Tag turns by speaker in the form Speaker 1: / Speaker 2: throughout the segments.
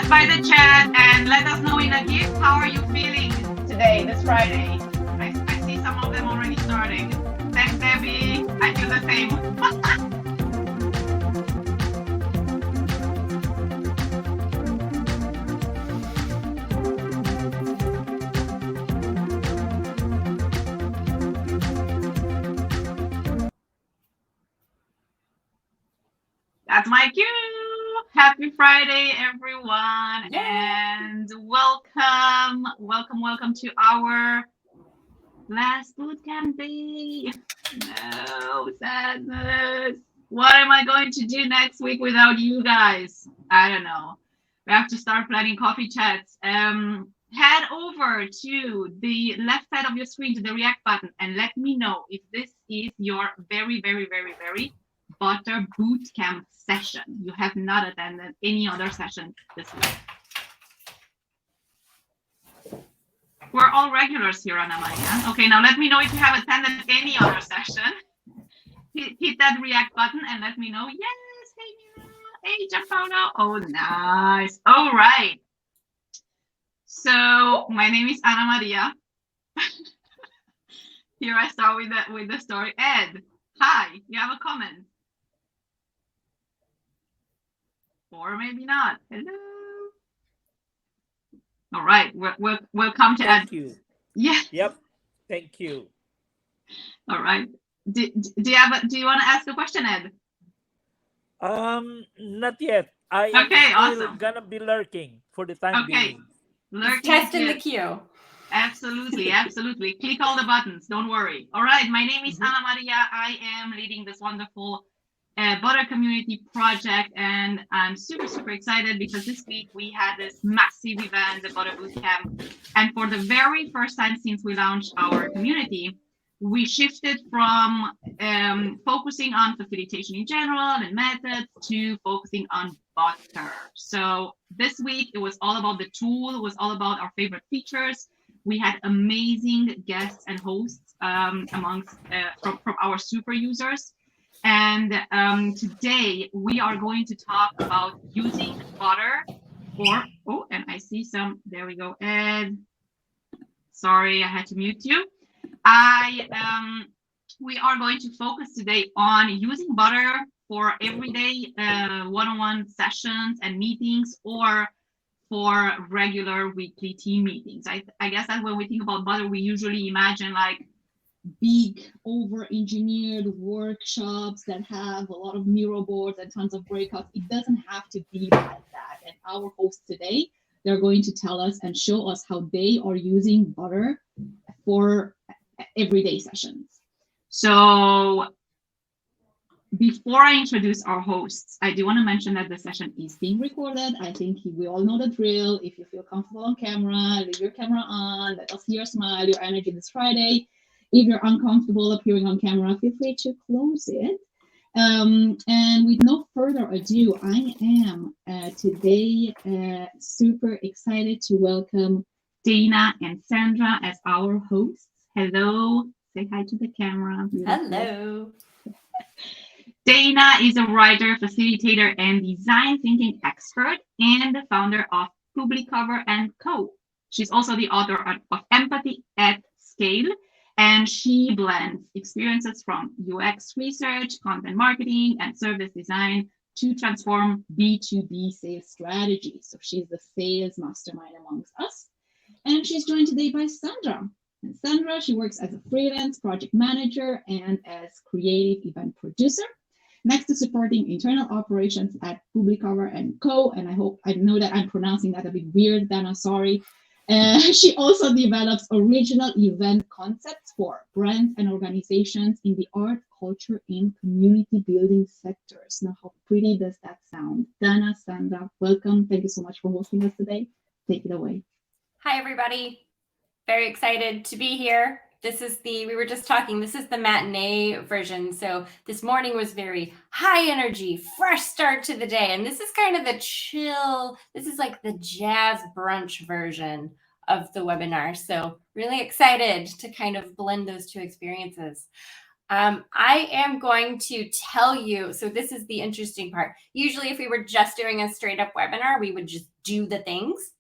Speaker 1: by the chat and let us know in a gift how are you feeling today, this Friday. I see some of them already starting. Thanks, Debbie. I feel the same. That's my cue. Happy Friday, everyone, and welcome to our last bootcamp day. No sadness. What am I going to do next week without you guys? I don't know. We have to start planning coffee chats. Head over to the left side of your screen to the react button and let me know if this is your very Butter Bootcamp session. You have not attended any other session this week. We're all regulars here, Ana Maria. Okay, now let me know if you have attended any other session. Hit that react button and let me know. Yes, hey Mira, hey Gianpaolo. Oh, nice. All right. So my name is Ana Maria. Here I start with the story. Ed, hi. You have a comment? Or maybe not. Hello. All right. We'll come to Ed.
Speaker 2: Thank you.
Speaker 1: Yeah.
Speaker 2: Yep. Thank you.
Speaker 1: All right. Do you want to ask a question, Ed?
Speaker 2: Not yet. I
Speaker 1: Okay,
Speaker 2: am
Speaker 1: awesome.
Speaker 2: gonna be lurking for the time being.
Speaker 1: Lurking.
Speaker 3: Testing the queue.
Speaker 1: Absolutely. Click all the buttons. Don't worry. All right. My name is Ana Maria. I am leading this wonderful Butter community project, and I'm super excited because this week we had this massive event, the Butter Bootcamp, and for the very first time since we launched our community, we shifted from focusing on facilitation in general and methods to focusing on Butter. So this week it was all about the tool, it was all about our favorite features. We had amazing guests and hosts amongst from our super users. And today we are going to talk about using Butter and I see some, there we go, Ed. Sorry, I had to mute you. We are going to focus today on using Butter for everyday one-on-one sessions and meetings or for regular weekly team meetings. I guess that when we think about Butter, we usually imagine like big over-engineered workshops that have a lot of Miro boards and tons of breakouts. It doesn't have to be like that. And our hosts today, they're going to tell us and show us how they are using Butter for everyday sessions. So before I introduce our hosts, I do want to mention that the session is being recorded. I think we all know the drill. If you feel comfortable on camera, leave your camera on. Let us see your smile, your energy this Friday. If you're uncomfortable appearing on camera, feel free to close it. And with no further ado, I am today super excited to welcome Dana and Sandra as our hosts. Hello, say hi to the camera.
Speaker 3: Hello.
Speaker 1: Dana is a writer, facilitator, and design thinking expert and the founder of Publicover Co. She's also the author of Empathy at Scale, and she blends experiences from UX research, content marketing, and service design to transform B2B sales strategies. So she's the sales mastermind amongst us. And she's joined today by Sandra. And Sandra, she works as a freelance project manager and as creative event producer, next to supporting internal operations at Publicover Co. And I know that I'm pronouncing that a bit weird, Dana, sorry. She also develops original event concepts for brands and organizations in the art, culture, and community building sectors. Now, how pretty does that sound? Dana, Sandra, welcome. Thank you so much for hosting us today. Take it away.
Speaker 3: Hi, everybody. Very excited to be here. We were just talking, this is the matinee version. So this morning was very high energy, fresh start to the day. And this is kind of the chill, this is like the jazz brunch version of the webinar. So really excited to kind of blend those two experiences. I am going to tell you, so this is the interesting part. Usually if we were just doing a straight up webinar, we would just do the things.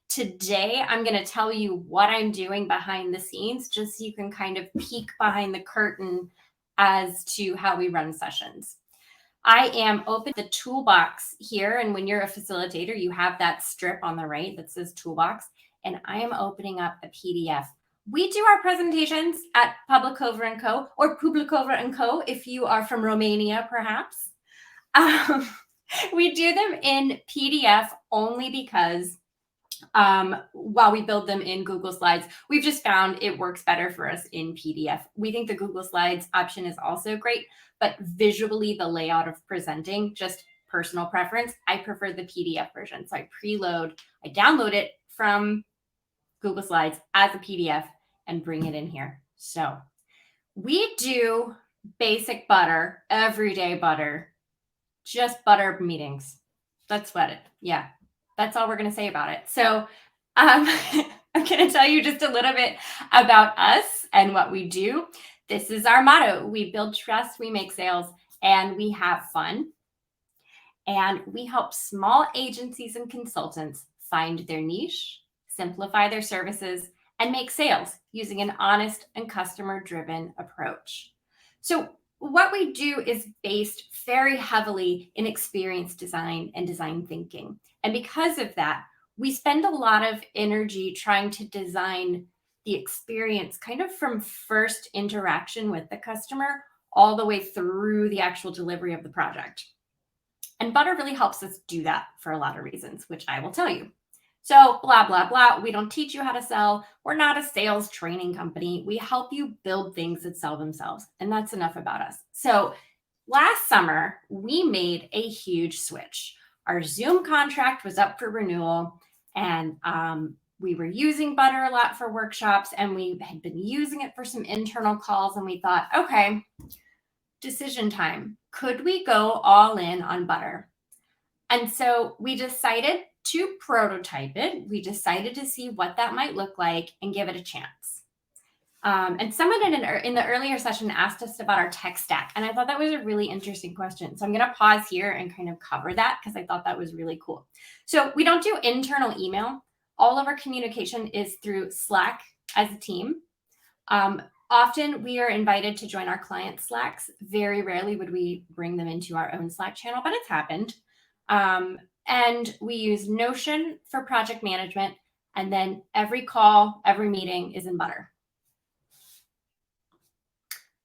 Speaker 3: Today, I'm going to tell you what I'm doing behind the scenes, just so you can kind of peek behind the curtain as to how we run sessions. I am opening the toolbox here. And when you're a facilitator, you have that strip on the right that says toolbox. And I am opening up a PDF. We do our presentations at Publicover Co. or Publicover Co. if you are from Romania, perhaps. We do them in PDF only because while we build them in Google Slides, we've just found it works better for us in PDF. We think the Google Slides option is also great, but visually the layout of presenting, just personal preference, I prefer the PDF version. So I download it from Google Slides as a PDF and bring it in here. So we do basic butter, everyday butter, just butter meetings. That's what it, yeah, that's all we're going to say about it. So I'm going to tell you just a little bit about us and what we do. This is our motto. We build trust, we make sales, and we have fun. And we help small agencies and consultants find their niche, simplify their services, and make sales using an honest and customer-driven approach. So what we do is based very heavily in experience design and design thinking. And because of that, we spend a lot of energy trying to design the experience kind of from first interaction with the customer all the way through the actual delivery of the project. And Butter really helps us do that for a lot of reasons, which I will tell you. So blah, blah, blah. We don't teach you how to sell. We're not a sales training company. We help you build things that sell themselves. And that's enough about us. So last summer, we made a huge switch. Our Zoom contract was up for renewal, and we were using Butter a lot for workshops, and we had been using it for some internal calls. And we thought, okay, decision time. Could we go all in on Butter? And so we decided to prototype it. We decided to see what that might look like and give it a chance. And someone in the earlier session asked us about our tech stack. And I thought that was a really interesting question. So I'm going to pause here and kind of cover that because I thought that was really cool. So we don't do internal email. All of our communication is through Slack as a team. Often we are invited to join our client Slacks. Very rarely would we bring them into our own Slack channel, but it's happened. And we use Notion for project management. And then every call, every meeting is in Butter.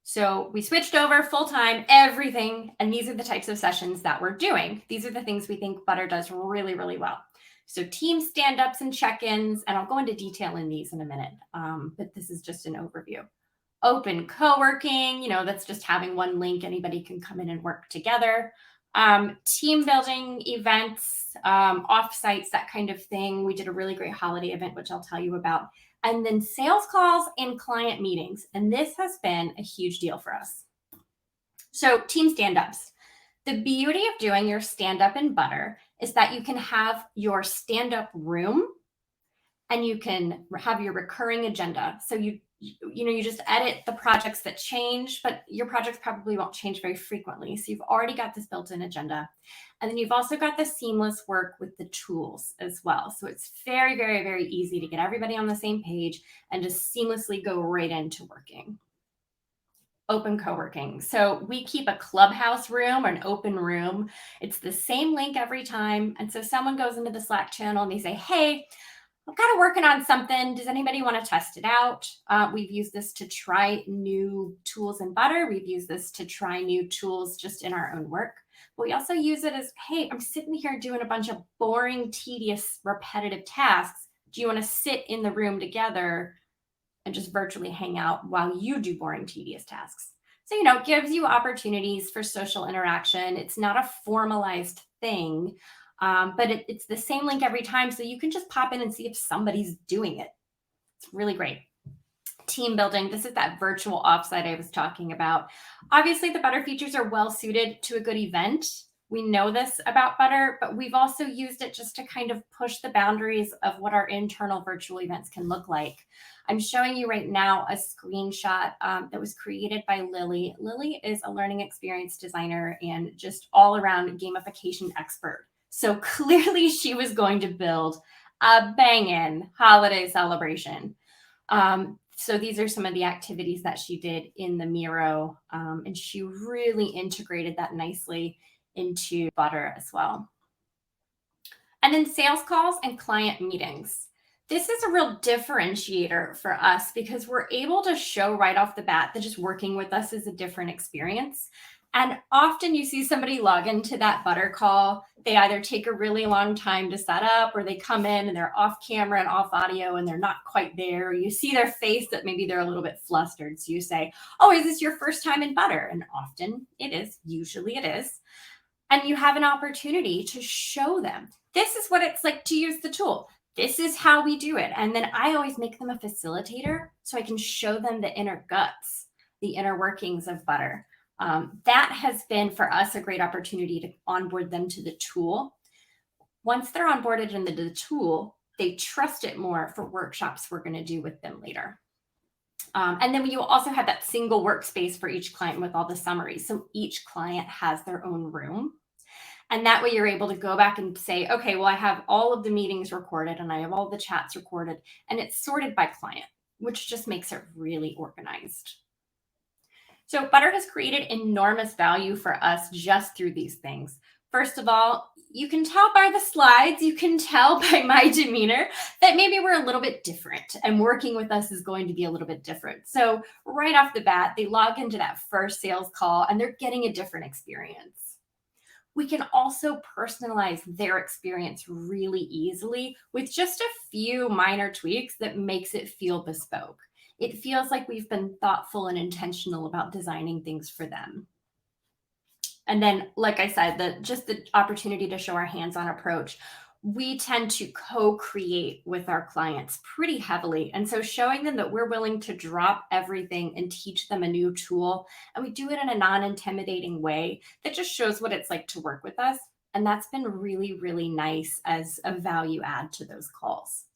Speaker 3: So we switched over full-time, everything. And these are the types of sessions that we're doing. These are the things we think Butter does really, really well. So team stand-ups and check-ins, and I'll go into detail in these in a minute. But this is just an overview. Open co-working, that's just having one link. Anybody can come in and work together. Team building events, offsites, that kind of thing. We did a really great holiday event, which I'll tell you about. And then sales calls and client meetings. And this has been a huge deal for us. So team stand-ups. The beauty of doing your stand-up in Butter is that you can have your stand-up room and you can have your recurring agenda. So you just edit the projects that change, but your projects probably won't change very frequently. So you've already got this built-in agenda. And then you've also got the seamless work with the tools as well. So it's very, very, very easy to get everybody on the same page and just seamlessly go right into working. Open co-working. So we keep a clubhouse room or an open room. It's the same link every time. And so someone goes into the Slack channel and they say, hey, I'm kind of working on something. Does anybody want to test it out? We've used this to try new tools in Butter. We've used this to try new tools just in our own work. But we also use it as, hey, I'm sitting here doing a bunch of boring, tedious, repetitive tasks. Do you want to sit in the room together and just virtually hang out while you do boring, tedious tasks? So, it gives you opportunities for social interaction. It's not a formalized thing. But it's the same link every time. So you can just pop in and see if somebody's doing it. It's really great. Team building. This is that virtual offsite I was talking about. Obviously, the Butter features are well suited to a good event. We know this about Butter, but we've also used it just to kind of push the boundaries of what our internal virtual events can look like. I'm showing you right now a screenshot that was created by Lily. Lily is a learning experience designer and just all around gamification expert. So clearly she was going to build a bangin' holiday celebration. So these are some of the activities that she did in the Miro, and she really integrated that nicely into Butter as well. And then sales calls and client meetings. This is a real differentiator for us because we're able to show right off the bat that just working with us is a different experience. And often you see somebody log into that Butter call. They either take a really long time to set up, or they come in and they're off camera and off audio and they're not quite there. You see their face that maybe they're a little bit flustered. So you say, oh, is this your first time in Butter? And often it is, usually it is. And you have an opportunity to show them, this is what it's like to use the tool. This is how we do it. And then I always make them a facilitator so I can show them the inner guts, the inner workings of Butter. That has been for us a great opportunity to onboard them to the tool. Once they're onboarded into the tool, they trust it more for workshops we're going to do with them later. And then you also have that single workspace for each client with all the summaries. So each client has their own room. And that way you're able to go back and say, okay, well, I have all of the meetings recorded and I have all the chats recorded, and it's sorted by client, which just makes it really organized. So Butter has created enormous value for us just through these things. First of all, you can tell by the slides, you can tell by my demeanor that maybe we're a little bit different and working with us is going to be a little bit different. So right off the bat, they log into that first sales call and they're getting a different experience. We can also personalize their experience really easily with just a few minor tweaks that makes it feel bespoke. It feels like we've been thoughtful and intentional about designing things for them. And then, like I said, just the opportunity to show our hands-on approach. We tend to co-create with our clients pretty heavily. And so showing them that we're willing to drop everything and teach them a new tool, and we do it in a non-intimidating way that just shows what it's like to work with us. And that's been really, really nice as a value add to those calls.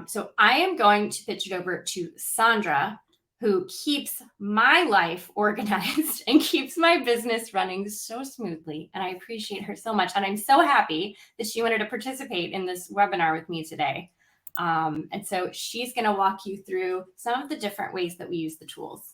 Speaker 3: So I am going to pitch it over to Sandra, who keeps my life organized and keeps my business running so smoothly. And I appreciate her so much. And I'm so happy that she wanted to participate in this webinar with me today. And so she's going to walk you through some of the different ways that we use the tools.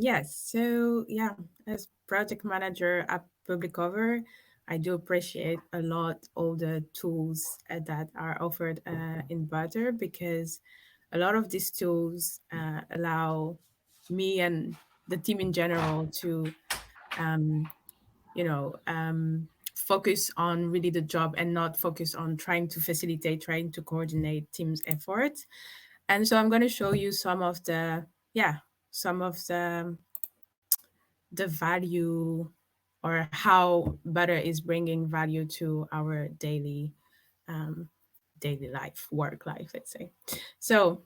Speaker 4: Yes, so yeah, as project manager at Publicover, I do appreciate a lot all the tools that are offered in Butter, because a lot of these tools allow me and the team in general to, focus on really the job and not focus on trying to facilitate, trying to coordinate teams' efforts. And so I'm going to show you some of the value, or how Butter is bringing value to our daily life, work life, let's say. So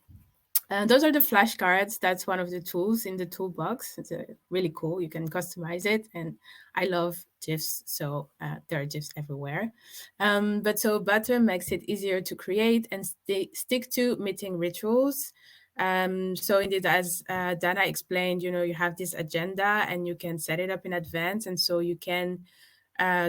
Speaker 4: those are the flashcards. That's one of the tools in the toolbox. It's really cool. You can customize it, and I love GIFs, so there are GIFs everywhere. But so Butter makes it easier to create and stick to meeting rituals. So indeed, as Dana explained, you have this agenda and you can set it up in advance, and so you can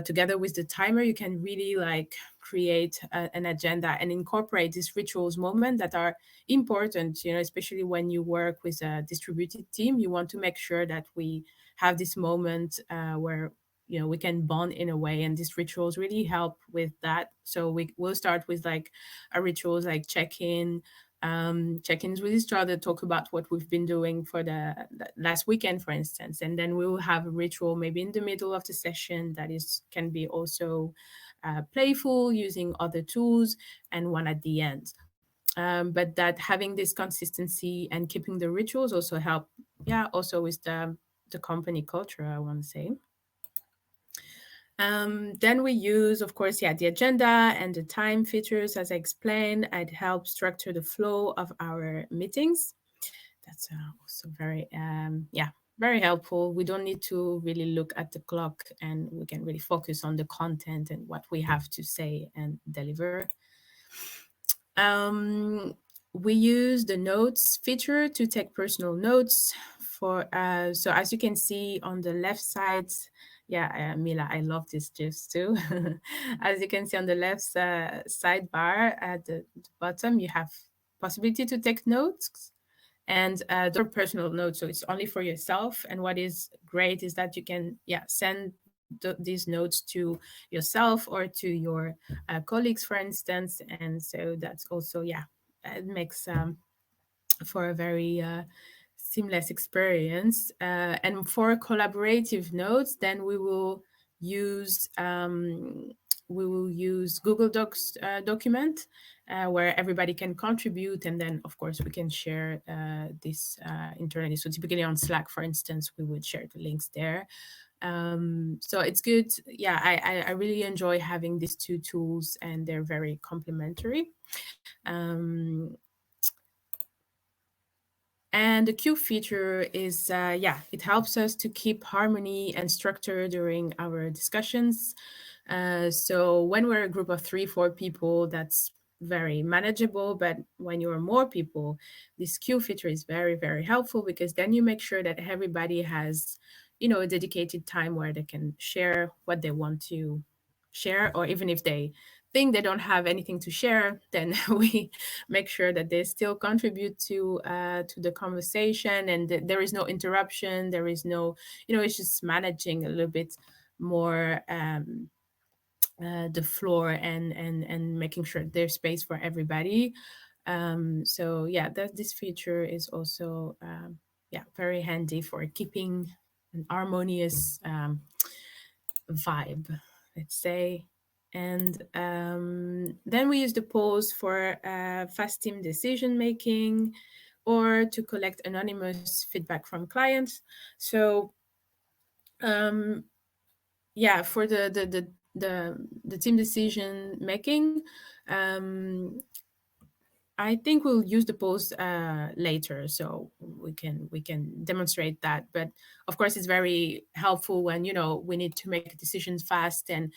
Speaker 4: together with the timer, you can really create an agenda and incorporate these rituals moment that are important, especially when you work with a distributed team. You want to make sure that we have this moment where we can bond in a way, and these rituals really help with that. So we'll start with a rituals like check-ins with each other, talk about what we've been doing for the last weekend, for instance. And then we will have a ritual maybe in the middle of the session that can be also playful, using other tools, and one at the end. But that having this consistency and keeping the rituals also help, also with the company culture, I want to say. Then we use, of course, the agenda and the time features, as I explained. It helps structure the flow of our meetings. that's also very very helpful. We don't need to really look at the clock, and we can really focus on the content and what we have to say and deliver. We use the notes feature to take personal notes for so as you can see on the left side, Mila, I love these gifs too. As you can see on the left sidebar at the bottom, you have possibility to take notes, and those are personal notes, so it's only for yourself. And what is great is that you can send these notes to yourself or to your colleagues, for instance. And so that's also it makes for a very seamless experience. And for collaborative notes, then we will use Google Docs document where everybody can contribute, and then of course we can share this internally. So typically on Slack, for instance, we would share the links there. So it's good. I really enjoy having these two tools, and they're very complementary. And the Q feature is, it helps us to keep harmony and structure during our discussions. So when we're a group of 3-4 people, that's very manageable. But when you're more people, this Q feature is very, very helpful, because then you make sure that everybody has, a dedicated time where they can share what they want to share, or even if they think they don't have anything to share, then we make sure that they still contribute to the conversation, and there is no interruption. There is no, it's just managing a little bit more the floor and making sure there's space for everybody. So this feature is also very handy for keeping an harmonious vibe, let's say. And then we use the polls for fast team decision making, or to collect anonymous feedback from clients. So for the team decision making, I think we'll use the polls later, so we can demonstrate that. But of course, it's very helpful when we need to make decisions fast, and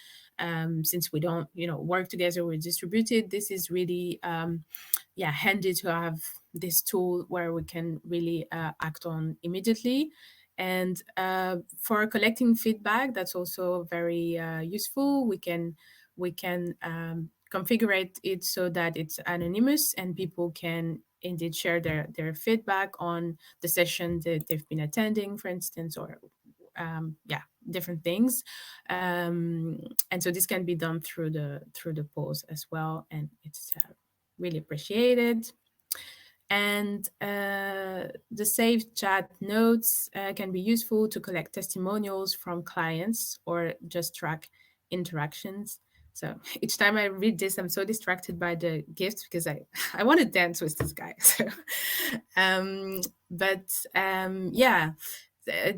Speaker 4: since we don't work together, we're distributed. This is really handy to have this tool where we can really act on immediately. And for collecting feedback, that's also very useful. We can configure it so that it's anonymous, and people can indeed share their feedback on the session that they've been attending, for instance, or different things. And so this can be done through the polls as well, and it's really appreciated. And the saved chat notes can be useful to collect testimonials from clients, or just track interactions. So each time I read this, I'm so distracted by the gift, because I want to dance with this guy. So,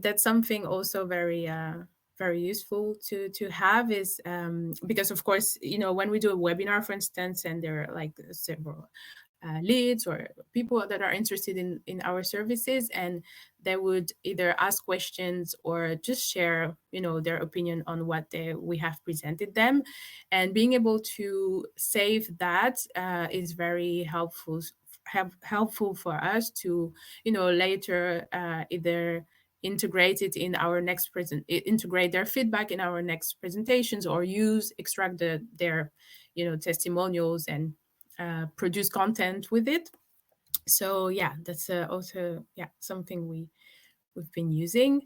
Speaker 4: that's something also very very useful to have, is because of course when we do a webinar, for instance, and there are like several leads or people that are interested in our services, and they would either ask questions or just share their opinion on what we have presented them. And being able to save that is very helpful for us to later either integrate it in our next integrate their feedback in our next presentations, or extract their testimonials and produce content with it. So that's also something we've been using.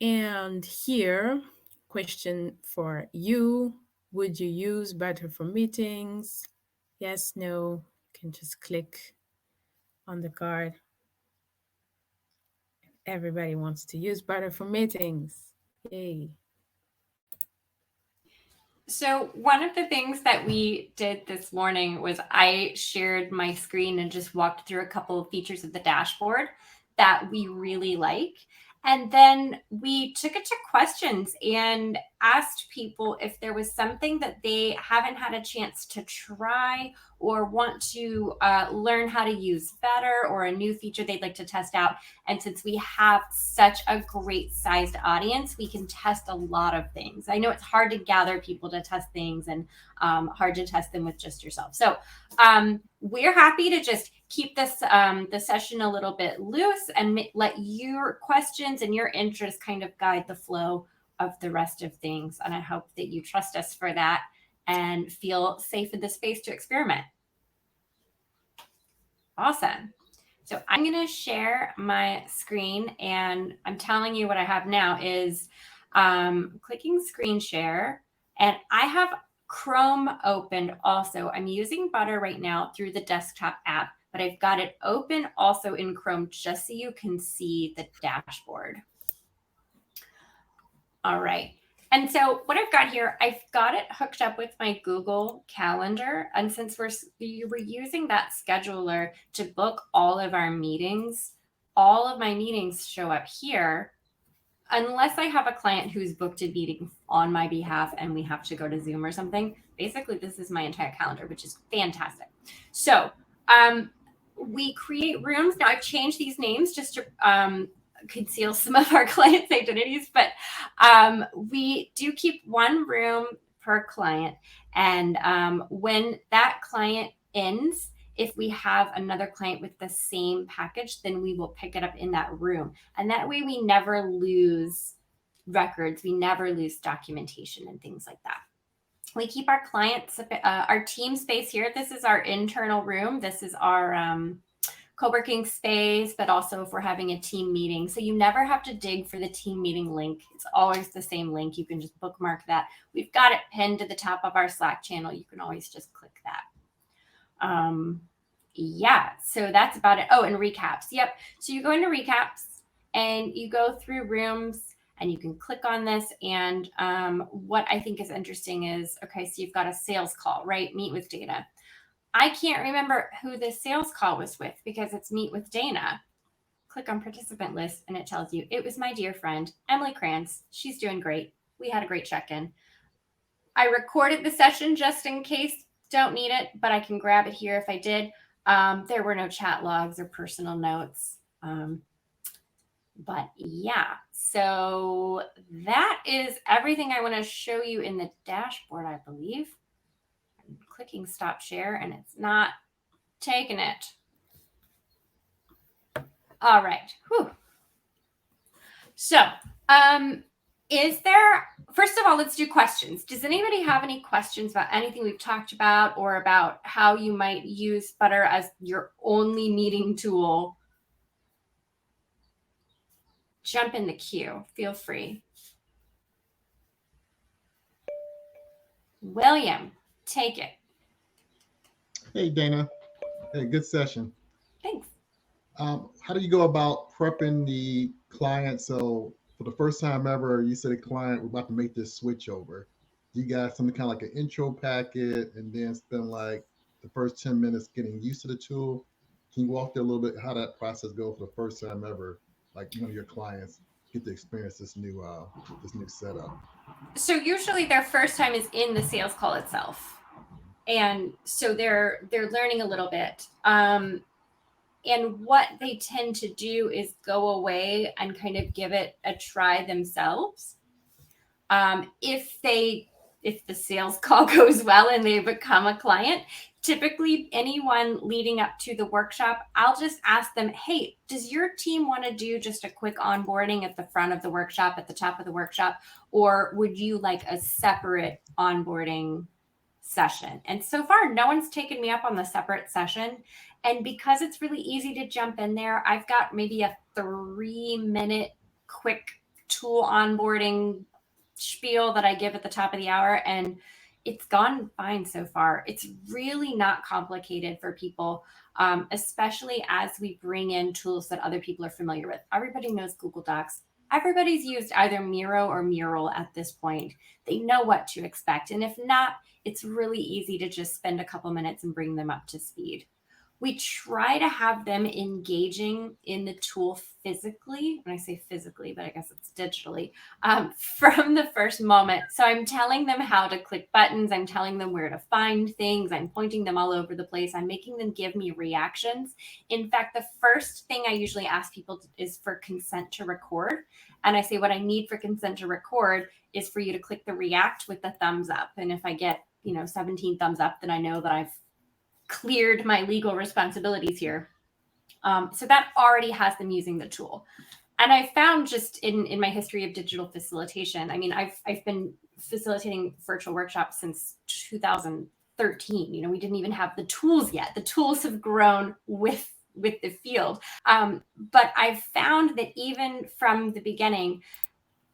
Speaker 4: And here, question for you: would you use Butter for meetings? Yes, no. You can just click on the card. Everybody wants to use Butter for meetings. Yay.
Speaker 3: So one of the things that we did this morning was I shared my screen and just walked through a couple of features of the dashboard that we really like. And then we took it to questions and asked people if there was something that they haven't had a chance to try or want to learn how to use better, or a new feature they'd like to test out. And since we have such a great sized audience, we can test a lot of things. I know it's hard to gather people to test things, and hard to test them with just yourself. So we're happy to just keep this the session a little bit loose and let your questions and your interests kind of guide the flow of the rest of things. And I hope that you trust us for that and feel safe in the space to experiment. Awesome. So I'm going to share my screen, and I'm telling you what I have now is clicking screen share, and I have Chrome opened also. I'm using Butter right now through the desktop app, but I've got it open also in Chrome just so you can see the dashboard. All right. And so what I've got here, I've got it hooked up with my Google Calendar. And since we're using that scheduler to book all of our meetings, all of my meetings show up here, unless I have a client who's booked a meeting on my behalf and we have to go to Zoom or something. Basically, this is my entire calendar, which is fantastic. So we create rooms. Now I've changed these names just to conceal some of our clients' identities, but we do keep one room per client. And when that client ends, if we have another client with the same package, then we will pick it up in that room. And that way we never lose records. We never lose documentation and things like that. We keep our clients, our team space here. This is our internal room. This is our co-working space, but also if we're having a team meeting. So you never have to dig for the team meeting link. It's always the same link. You can just bookmark that. We've got it pinned to the top of our Slack channel. You can always just click that. Yeah, so that's about it. Oh, and recaps. Yep. So you go into recaps and you go through rooms and you can click on this. And what I think is interesting is, okay, so you've got a sales call, right? Meet with Dana. I can't remember who the sales call was with because it's Meet with Dana. Click on participant list and it tells you it was my dear friend, Emily Kranz. She's doing great. We had a great check-in. I recorded the session just in case. Don't need it, but I can grab it here if I did. There were no chat logs or personal notes. But yeah, so that is everything I want to show you in the dashboard, I believe. I'm clicking stop share and it's not taking it. All right. Whew. So, is there, first of all, let's do questions. Does anybody have any questions about anything we've talked about or about how you might use Butter as your only meeting tool? Jump in the queue. Feel free. William, take it.
Speaker 5: Hey, Dana. Hey, good session.
Speaker 3: Thanks.
Speaker 5: How do you go about prepping the client? So for the first time ever, you said a client, we're about to make this switch over. Do you got something kind of like an intro packet and then spend like the first 10 minutes getting used to the tool? Can you walk through a little bit how that process goes for the first time ever, like one of your clients get to experience this new setup?
Speaker 3: So usually their first time is in the sales call itself. And so they're learning a little bit. And what they tend to do is go away and kind of give it a try themselves. If the sales call goes well and they become a client, typically anyone leading up to the workshop, I'll just ask them, hey, does your team want to do just a quick onboarding at the front of the workshop, at the top of the workshop, or would you like a separate onboarding session? And so far, no one's taken me up on the separate session. And because it's really easy to jump in there, I've got maybe a 3-minute quick tool onboarding spiel that I give at the top of the hour. And it's gone fine so far. It's really not complicated for people, especially as we bring in tools that other people are familiar with. Everybody knows Google Docs. Everybody's used either Miro or Mural at this point. They know what to expect. And if not, it's really easy to just spend a couple minutes and bring them up to speed. we try to have them engaging in the tool physically. When I say physically, but I guess it's digitally, from the first moment. So I'm telling them how to click buttons. I'm telling them where to find things. I'm pointing them all over the place. I'm making them give me reactions. In fact, the first thing I usually ask people is for consent to record. And I say, what I need for consent to record is for you to click the react with the thumbs up. And if I get, 17 thumbs up, then I know that I've cleared my legal responsibilities here. So that already has them using the tool. And I found just in my history of digital facilitation, I mean, I've been facilitating virtual workshops since 2013. We didn't even have the tools yet. The tools have grown with the field. But I've found that even from the beginning,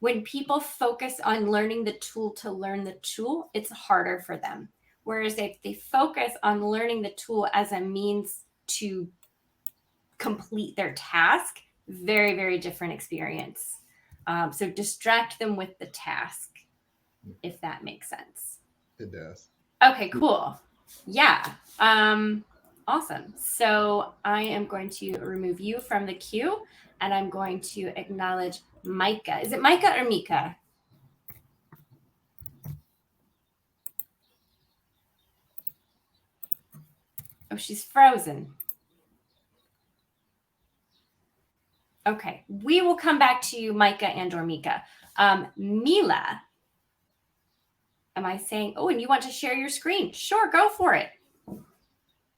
Speaker 3: when people focus on learning the tool to learn the tool, it's harder for them. Whereas if they focus on learning the tool as a means to complete their task, very, very different experience. So distract them with the task, if that makes sense.
Speaker 5: It does.
Speaker 3: Okay, cool. Yeah. Awesome. So I am going to remove you from the queue, and I'm going to acknowledge Micah. Is it Micah or Mika? Oh, she's frozen. Okay, we will come back to you, Micah and or Mika. Mila, am I saying, oh, and you want to share your screen? Sure, go for it.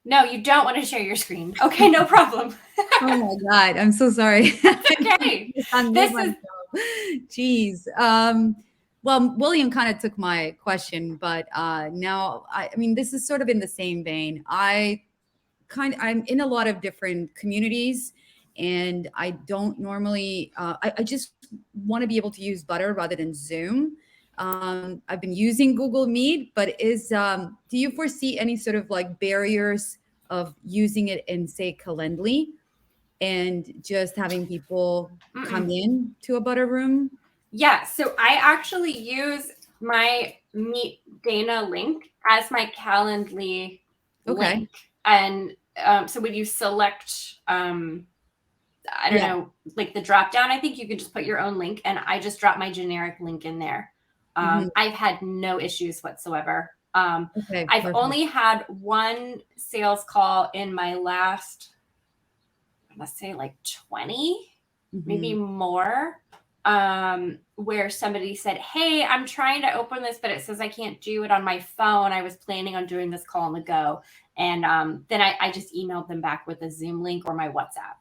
Speaker 3: No, you don't want to share your screen. Okay, no problem.
Speaker 6: Oh my God, I'm so sorry.
Speaker 3: Okay. This is...
Speaker 6: Geez. Well, William kind of took my question, but now, I mean, this is sort of in the same vein. I'm in a lot of different communities, and I don't normally, I just want to be able to use Butter rather than Zoom. I've been using Google Meet, but do you foresee any sort of like barriers of using it in, say, Calendly and just having people come in to a Butter room?
Speaker 3: Yeah, so I actually use my Meet Dana link as my Calendly link. And so when you select, I don't know, like the drop down, I think you can just put your own link, and I just drop my generic link in there. I've had no issues whatsoever. I've only had one sales call in my last, let's say like 20, maybe more, where somebody said, hey, I'm trying to open this, but it says I can't do it on my phone. I was planning on doing this call on the go. And then I just emailed them back with a Zoom link or my WhatsApp.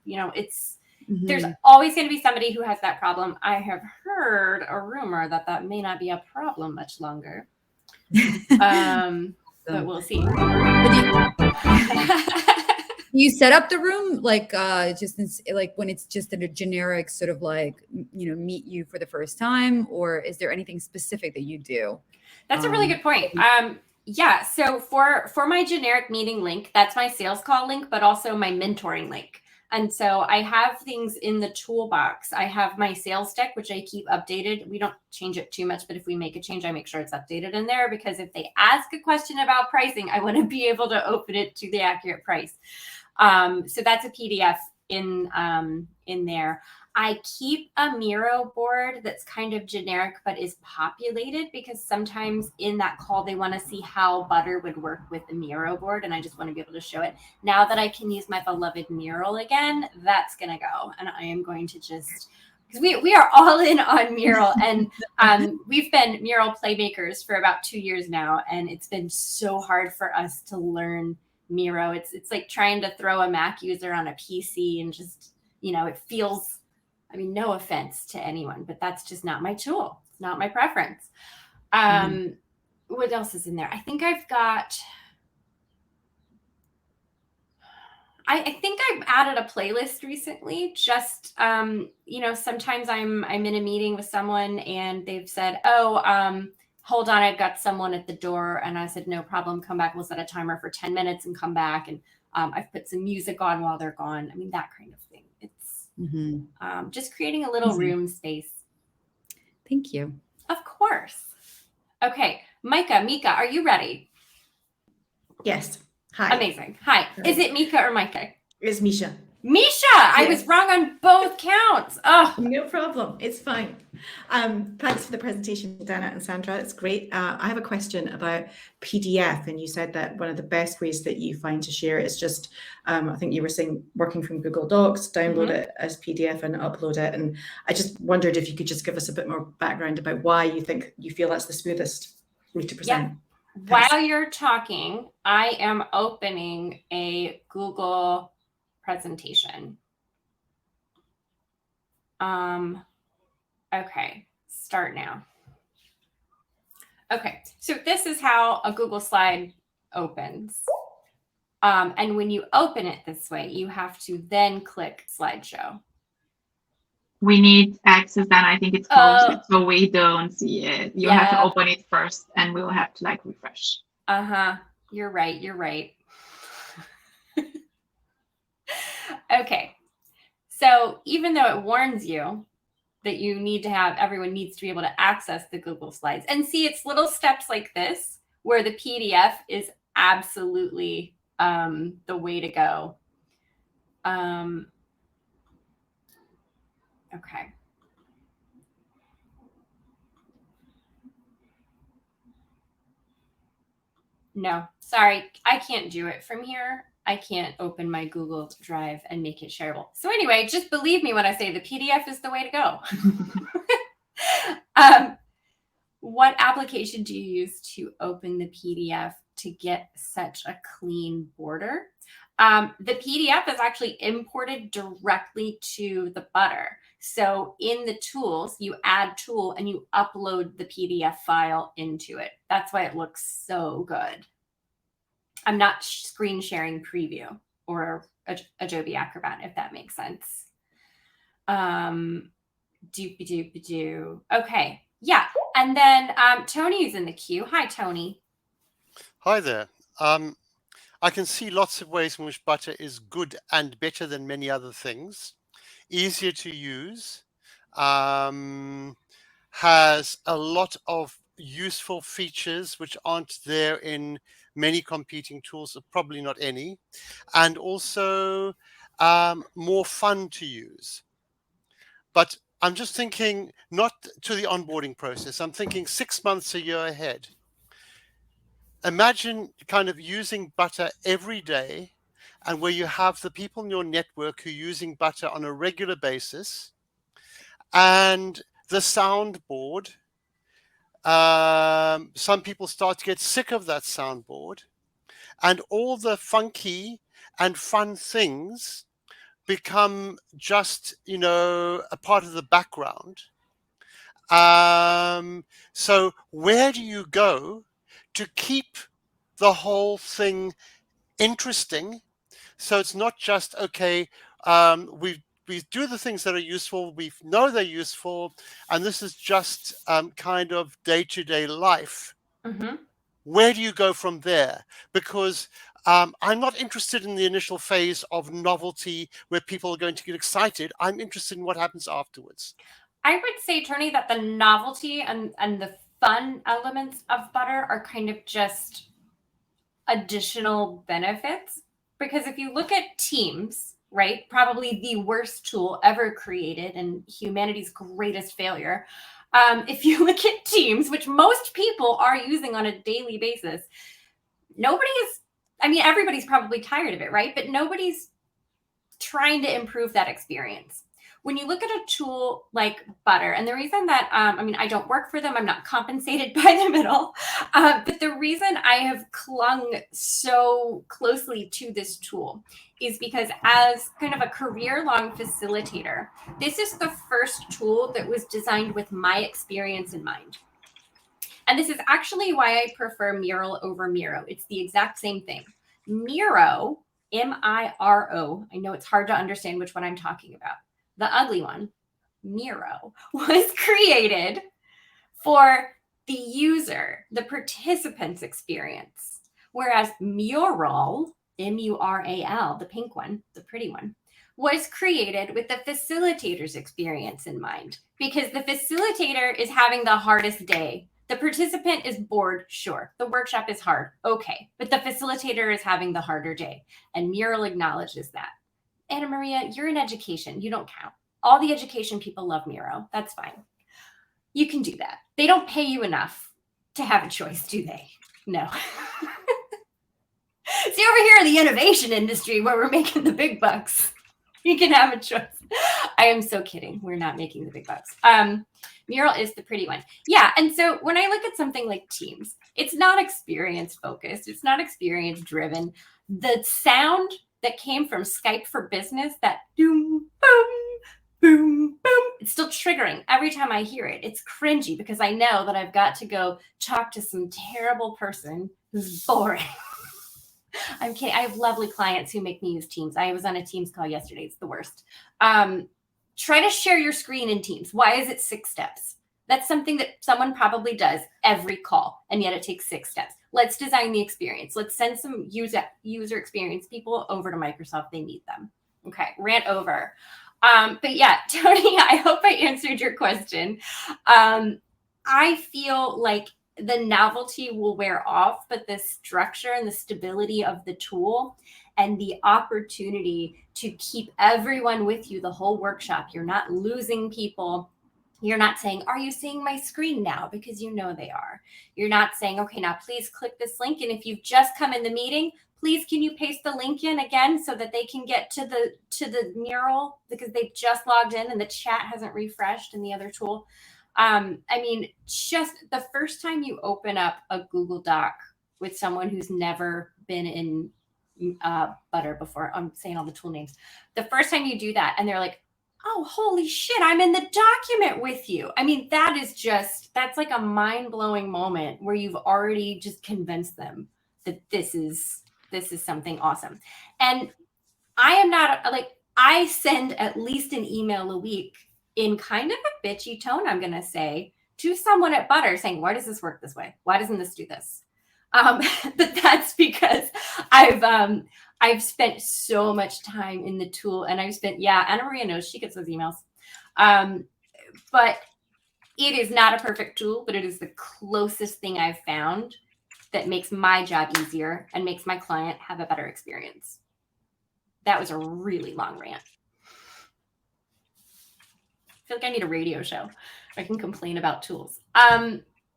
Speaker 3: There's always going to be somebody who has that problem. I have heard a rumor that may not be a problem much longer. But we'll see.
Speaker 6: You set up the room like like when it's just a generic sort of like, meet you for the first time, or is there anything specific that you do?
Speaker 3: That's a really good point. Yeah. So for my generic meeting link, that's my sales call link, but also my mentoring link. And so I have things in the toolbox. I have my sales deck, which I keep updated. We don't change it too much, but if we make a change, I make sure it's updated in there, because if they ask a question about pricing, I want to be able to open it to the accurate price. So that's a PDF in there. I keep a Miro board that's kind of generic, but is populated, because sometimes in that call, they want to see how Butter would work with the Miro board. And I just want to be able to show it. Now that I can use my beloved mural again, that's going to go. And I am going to just, because we are all in on mural, and we've been mural playmakers for about 2 years now. And it's been so hard for us to learn Miro. It's like trying to throw a Mac user on a PC, and just, it feels, I mean, no offense to anyone, but that's just not my tool. It's not my preference. What else is in there? I think I've got, I think I've added a playlist recently. Just, sometimes I'm in a meeting with someone and they've said, hold on, I've got someone at the door. And I said, no problem, come back. We'll set a timer for 10 minutes and come back. And I've put some music on while they're gone. I mean, that kind of thing. It's just creating a little room space.
Speaker 6: Thank you.
Speaker 3: Of course. Okay, Mika, are you ready?
Speaker 7: Yes. Hi.
Speaker 3: Amazing. Hi. Is it Mika or Micah?
Speaker 7: It's Misha.
Speaker 3: Misha! I was wrong on both counts. Oh,
Speaker 7: No problem. It's fine. Thanks for the presentation, Dana and Sandra. It's great. I have a question about PDF, and you said that one of the best ways that you find to share is just, I think you were saying working from Google Docs, download it as PDF and upload it. And I just wondered if you could just give us a bit more background about why you feel that's the smoothest route to present.
Speaker 3: While you're talking, I am opening a Google presentation. Okay, start now. Okay, so this is how a Google slide opens. And when you open it this way, you have to then click slideshow.
Speaker 1: We need access, and I think it's closed, so we don't see it. You have to open it first, and we'll have to like refresh.
Speaker 3: You're right. You're right. Okay. So even though it warns you that you need to have, everyone needs to be able to access the Google Slides and see, it's little steps like this where the PDF is absolutely the way to go. Okay. No, sorry, I can't do it from here. I can't open my Google Drive and make it shareable. So anyway, just believe me when I say the PDF is the way to go. What application do you use to open the PDF to get such a clean border? The PDF is actually imported directly to the Butter. So in the tools, you add tool and you upload the PDF file into it. That's why it looks so good. I'm not screen sharing preview or Adobe Acrobat, if that makes sense. Okay, yeah. And then Tony's in the queue. Hi, Tony.
Speaker 8: Hi there. I can see lots of ways in which Butter is good and better than many other things. Easier to use, has a lot of useful features which aren't there in many competing tools, probably not any, and also more fun to use. But I'm just thinking not to the onboarding process. I'm thinking 6 months, a year ahead. Imagine kind of using Butter every day, and where you have the people in your network who are using Butter on a regular basis, and the soundboard. Some people start to get sick of that soundboard, and all the funky and fun things become just, a part of the background. So where do you go to keep the whole thing interesting? So it's not just, okay, we do the things that are useful, we know they're useful, and this is just kind of day-to-day life.
Speaker 3: Mm-hmm.
Speaker 8: Where do you go from there? Because I'm not interested in the initial phase of novelty where people are going to get excited. I'm interested in what happens afterwards.
Speaker 3: I would say, Tony, that the novelty and the fun elements of Butter are kind of just additional benefits. Because if you look at Teams, right, probably the worst tool ever created and humanity's greatest failure. If you look at Teams, which most people are using on a daily basis, everybody's probably tired of it, right? But nobody's trying to improve that experience. When you look at a tool like Butter, and the reason that, I don't work for them, I'm not compensated by them at all, but the reason I have clung so closely to this tool is because as kind of a career-long facilitator, this is the first tool that was designed with my experience in mind. And this is actually why I prefer Mural over Miro. It's the exact same thing. Miro, M-I-R-O, I know it's hard to understand which one I'm talking about. The ugly one, Miro, was created for the user, the participant's experience. Whereas Mural, M-U-R-A-L, the pink one, the pretty one, was created with the facilitator's experience in mind. Because the facilitator is having the hardest day. The participant is bored, sure. The workshop is hard, okay. But the facilitator is having the harder day. And Mural acknowledges that. Anna Maria, you're in education. You don't count. All the education people love Miro. That's fine. You can do that. They don't pay you enough to have a choice, do they? No. See, over here in the innovation industry where we're making the big bucks, you can have a choice. I am so kidding. We're not making the big bucks. Mural is the pretty one. Yeah. And so when I look at something like Teams, it's not experience focused. It's not experience driven. The sound that came from Skype for Business, that boom, boom, boom, boom, it's still triggering every time I hear it. It's cringy because I know that I've got to go talk to some terrible person who's boring. I'm kidding. I have lovely clients who make me use Teams. I was on a Teams call yesterday. It's the worst. Try to share your screen in Teams. Why is it 6 steps? That's something that someone probably does every call, and yet it takes 6 steps. Let's design the experience. Let's send some user experience people over to Microsoft. They need them. Okay, rant over. But yeah, Tony, I hope I answered your question. I feel like the novelty will wear off, but the structure and the stability of the tool and the opportunity to keep everyone with you the whole workshop. You're not losing people. You're not saying, are you seeing my screen now? Because you know they are. You're not saying, okay, now please click this link. And if you've just come in the meeting, please can you paste the link in again so that they can get to the mural because they've just logged in and the chat hasn't refreshed in the other tool. I mean, just the first time you open up a Google Doc with someone who's never been in Butter before, I'm saying all the tool names. The first time you do that and they're like, oh, holy shit, I'm in the document with you. I mean, that's like a mind-blowing moment where you've already just convinced them that this is something awesome. And I am not like, I send at least an email a week in kind of a bitchy tone, I'm going to say, to someone at Butter saying, why does this work this way? Why doesn't this do this? But that's because I've spent so much time in the tool and Anna Maria knows, she gets those emails. But it is not a perfect tool, but it is the closest thing I've found that makes my job easier and makes my client have a better experience. That was a really long rant. I feel like I need a radio show. I can complain about tools.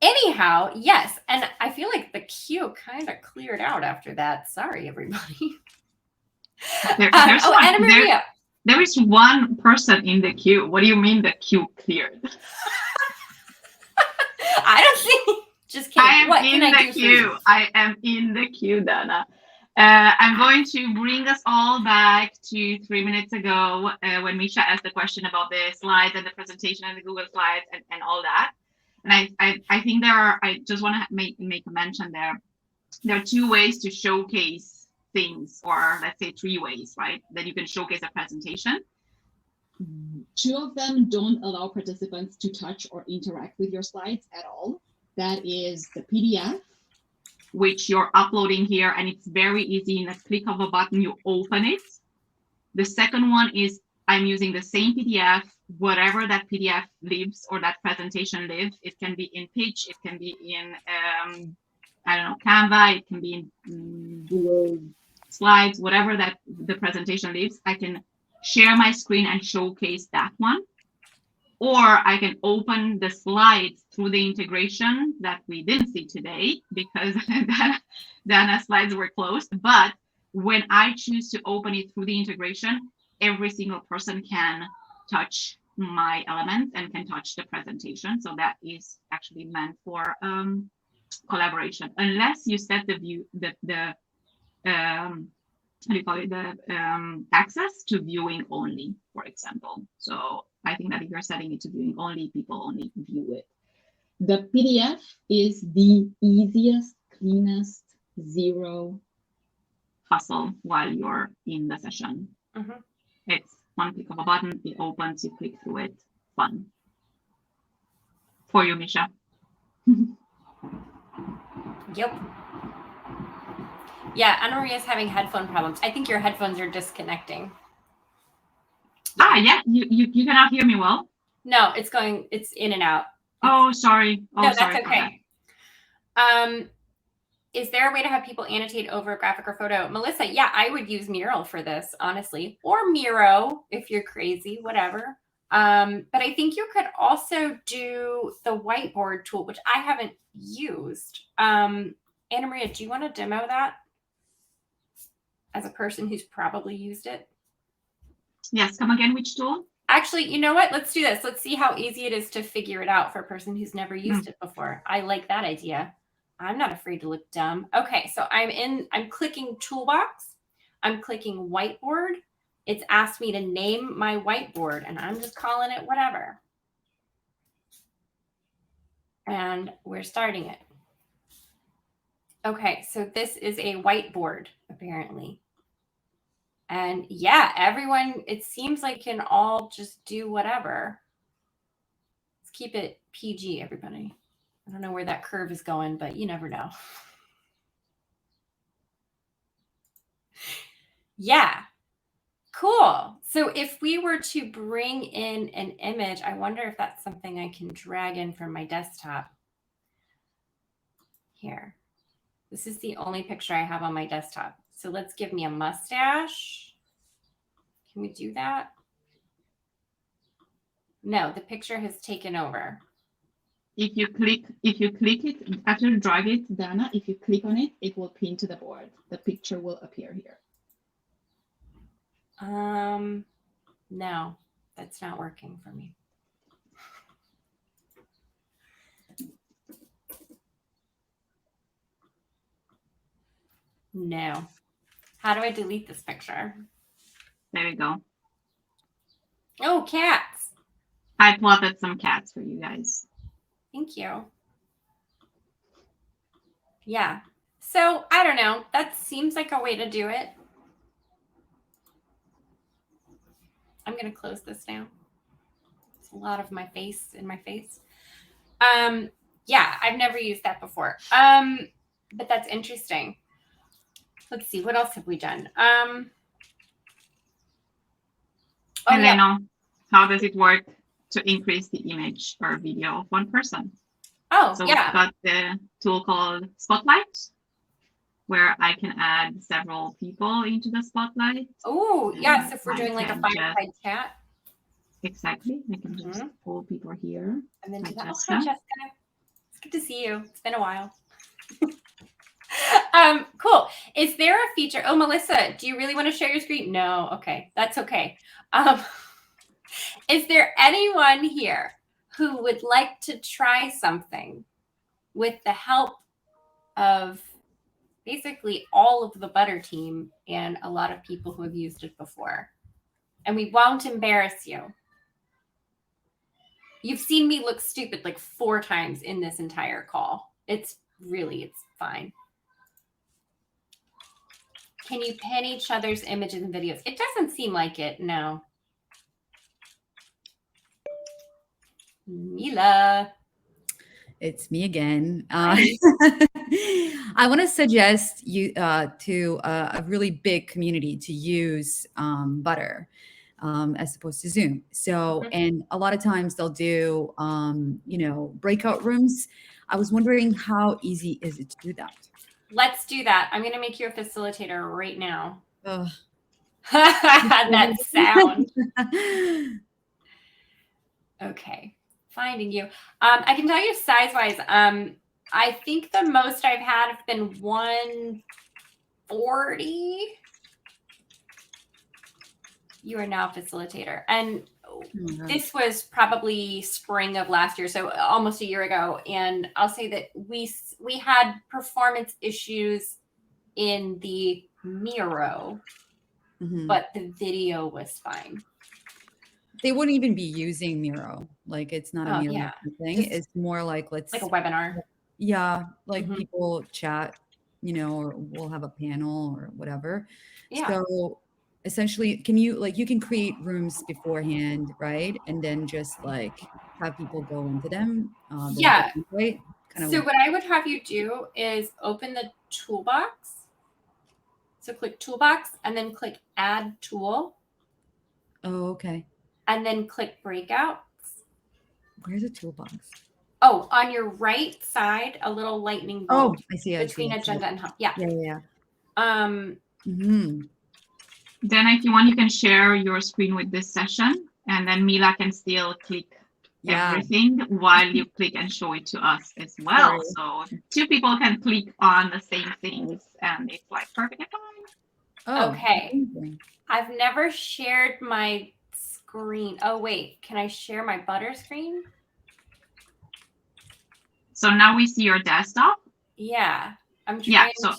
Speaker 3: Anyhow, yes. And I feel like the queue kind of cleared out after that. Sorry, everybody. Anna Maria.
Speaker 1: There is one person in the queue. What do you mean the queue cleared?
Speaker 3: I don't think. Just kidding.
Speaker 1: I am in the queue, Dana. I'm going to bring us all back to 3 minutes ago when Misha asked the question about the slides and the presentation and the Google Slides and all that. And I think I just want to make a mention there. There are 2 ways to showcase things, or let's say 3 ways, right? That you can showcase a presentation.
Speaker 9: 2 of them don't allow participants to touch or interact with your slides at all. That is the PDF,
Speaker 1: which you're uploading here, and it's very easy. In a click of a button, you open it. The second one is I'm using the same PDF, whatever that PDF lives or that presentation lives. It can be in Pitch, it can be in, Canva, it can be in Google Slides, whatever that the presentation lives. I can share my screen and showcase that one. Or I can open the slides through the integration that we didn't see today because Dana's slides were closed. But when I choose to open it through the integration, every single person can touch my elements and can touch the presentation. So that is actually meant for collaboration, unless you set the access to viewing only, for example. So I think that if you're setting it to viewing only, people only view it.
Speaker 9: The PDF is the easiest, cleanest, zero
Speaker 1: hustle while you're in the session.
Speaker 3: Mm-hmm.
Speaker 1: It's one click of a button, it opens, you click through it, fun. For you, Misha.
Speaker 3: Yep. Yeah, Anna Maria's having headphone problems. I think your headphones are disconnecting.
Speaker 1: Yeah, you cannot hear me well?
Speaker 3: No, it's in and out.
Speaker 1: Oh, sorry. Oh,
Speaker 3: no,
Speaker 1: sorry.
Speaker 3: that's okay. Is there a way to have people annotate over a graphic or photo? Melissa, yeah, I would use Mural for this, honestly, or Miro if you're crazy, whatever. But I think you could also do the whiteboard tool, which I haven't used. Anna Maria, do you want to demo that as a person who's probably used it?
Speaker 1: Yes, come again, which tool?
Speaker 3: Actually, you know what? Let's do this. Let's see how easy it is to figure it out for a person who's never used it before. I like that idea. I'm not afraid to look dumb. Okay, so I'm clicking toolbox. I'm clicking whiteboard. It's asked me to name my whiteboard, and I'm just calling it whatever. And we're starting it. Okay, so this is a whiteboard, apparently. And yeah, everyone, it seems like can all just do whatever. Let's keep it PG, everybody. I don't know where that curve is going, but you never know. Yeah, cool. So if we were to bring in an image, I wonder if that's something I can drag in from my desktop. Here. This is the only picture I have on my desktop. So let's give me a mustache. Can we do that? No, the picture has taken over.
Speaker 1: If you click it, after you drag it, Dana, if you click on it, it will pin to the board. The picture will appear here.
Speaker 3: No, that's not working for me. No. How do I delete this picture?
Speaker 1: There we go.
Speaker 3: Oh, cats.
Speaker 1: I plotted some cats for you guys.
Speaker 3: Thank you. Yeah. So I don't know. That seems like a way to do it. I'm going to close this now. It's a lot of my face in my face. Yeah, I've never used that before. But that's interesting. Let's see. What else have we done?
Speaker 1: Elena, how does it work to increase the image or video of one person?
Speaker 3: Oh,
Speaker 1: so
Speaker 3: yeah.
Speaker 1: we've got the tool called Spotlight, where I can add several people into the Spotlight.
Speaker 3: Oh, yes. If we're
Speaker 1: I
Speaker 3: doing like a
Speaker 1: can
Speaker 3: fireside chat.
Speaker 1: Exactly. I can just pull people here.
Speaker 3: And then do that.
Speaker 1: Jessica.
Speaker 3: Oh, hi, Jessica. It's good to see you. It's been a while. Cool. Is there a feature? Oh, Melissa, do you really want to share your screen? No. Okay. That's okay. Is there anyone here who would like to try something with the help of basically all of the Butter team and a lot of people who have used it before? And we won't embarrass you. You've seen me look stupid like 4 times in this entire call. It's fine. Can you pin each other's images and videos? It doesn't seem like it, no. Mila.
Speaker 6: It's me again. I want to suggest you to a really big community to use Butter as opposed to Zoom. So, and a lot of times they'll do, breakout rooms. I was wondering how easy is it to do that?
Speaker 3: Let's do that. I'm going to make you a facilitator right now.
Speaker 6: Oh.
Speaker 3: That sound. Okay. Finding you. I can tell you size-wise. I think the most I've had have been 140. You are now a facilitator. And this was probably spring of last year, so almost a year ago. And I'll say that we had performance issues in the Miro, but the video was fine.
Speaker 6: They wouldn't even be using Miro. Like it's not a Miro thing. It's more like like
Speaker 3: a webinar.
Speaker 6: Yeah, like people chat, or we'll have a panel or whatever. Yeah. So essentially, you can create rooms beforehand, right? And then just like have people go into them.
Speaker 3: Yeah.
Speaker 6: Right.
Speaker 3: So what I would have you do is open the toolbox. So click toolbox and then click add tool.
Speaker 6: Oh, okay.
Speaker 3: And then click breakouts.
Speaker 6: Where's the toolbox?
Speaker 3: Oh, on your right side, a little lightning
Speaker 6: Oh,
Speaker 3: bolt
Speaker 6: I see.
Speaker 3: between agenda and home. Yeah.
Speaker 6: Yeah.
Speaker 3: Um,
Speaker 1: Then if you want, you can share your screen with this session, and then Mila can still click everything while you click and show it to us as well.
Speaker 6: Sorry.
Speaker 1: So 2 people can click on the same things, and it's like perfectly fine.
Speaker 6: Oh,
Speaker 3: okay.
Speaker 6: amazing.
Speaker 3: I've never shared my screen. Oh, wait. Can I share my Butter screen?
Speaker 1: So now we see your desktop.
Speaker 3: Yeah. I'm trying
Speaker 1: Yeah. So